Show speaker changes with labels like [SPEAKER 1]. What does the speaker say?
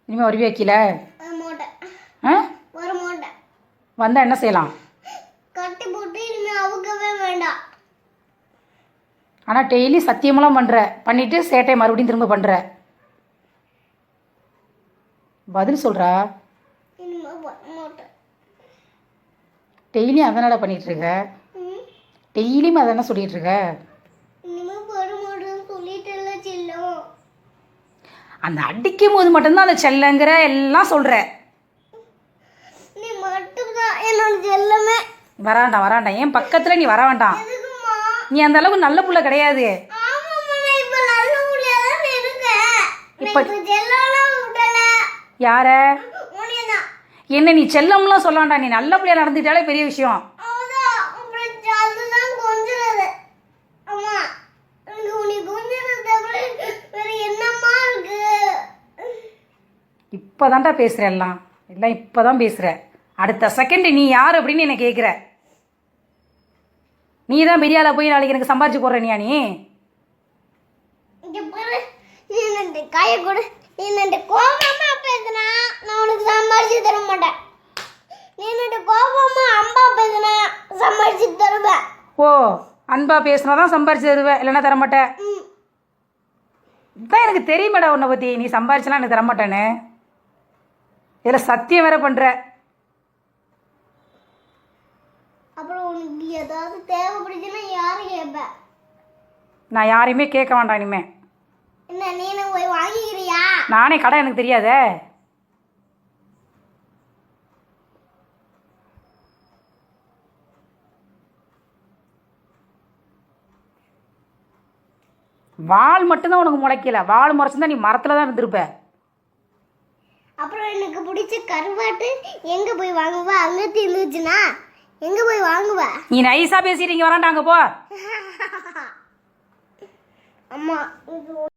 [SPEAKER 1] இனிமேல் வருவியா கீழே? ஆ வந்தால் என்ன செய்யலாம்?
[SPEAKER 2] கட்டி போட்டு இனிமேல் அவுக்கவே வேண்டாம்.
[SPEAKER 1] ஆனால் டெய்லி சத்தியமெல்லாம் பண்ணுற, பண்ணிவிட்டு சேட்டை மறுபடியும் திரும்ப பண்ணுற. பதில் சொல்கிறா. டெய்லியும் அதனால பண்ணிகிட்ருக்க? டெய்லியும் அதை என்ன சொல்லிகிட்ருக்க? அந்த அடிக்கும் போது மட்டும்தான் அந்த செல்லங்கிற எல்லாம் சொல்கிற.
[SPEAKER 2] நீ மட்டும்தான் என்னோட செல்லமே.
[SPEAKER 1] வராண்டா ஏன் பக்கத்தில் நீ வர வேண்டாம். நீ அந்த அளவுக்கு நல்ல புள்ள கிடையாது. யார என்ன நீ செல்லம்லாம் சொல்ல வேண்டாம். நீ நல்ல பிள்ளையா நடந்துட்டாலே பெரிய விஷயம். இப்போதான்டா பேசுகிற, எல்லாம் இப்போ தான் பேசுகிற. அடுத்த செகண்ட் நீ யார் அப்படின்னு என்ன கேட்குற. நீ தான் பெரிய ஆளா போய் நாளைக்கு எனக்கு சம்பாரிச்சு போடுற. நீ
[SPEAKER 2] காய கொடு. நீ நண்டு கோபமா பேசுனா நான் உனக்கு சம்பாரிச்சு தர மாட்டேன். நீ நண்டு கோபமா அம்பா பேசுனா சம்பாரிச்சு தருவேன்.
[SPEAKER 1] ஓ, அன்பா பேசுனா தான் சம்பாரிச்சு தருவேன், இல்லைன்னா தரமாட்டேன். இதுதான் எனக்கு தெரியுமாடா உன்னை பற்றி. நீ சம்பாரிச்சலாம் எனக்கு தரமாட்டேன்னு இதில் சத்தியம் வேற பண்ணுற.
[SPEAKER 2] அப்புறம் உனக்கு ஏதாவது தேவைப்படுச்சுன்னா யாரு கேட்ப?
[SPEAKER 1] நான் யாரையுமே கேட்க வேண்டாம் இனிமே.
[SPEAKER 2] என்ன நீனு போய் வாங்கிக்கிறியா?
[SPEAKER 1] நானே கடை எனக்கு தெரியாதே. வால் மட்டும்தான் உனக்கு முளைக்கல. வால் முறைச்சிருந்தா நீ மரத்தில் தான் இருந்திருப்ப.
[SPEAKER 2] அப்புறம் எனக்கு பிடிச்ச கருவாட்டு எங்க போய் வாங்குவா? அங்கே தீர்ந்துச்சுன்னா எங்க போய் வாங்குவ?
[SPEAKER 1] நீ நைஸா பேசிட்டு இங்க வராண்டாங்க போ.
[SPEAKER 2] அம்மா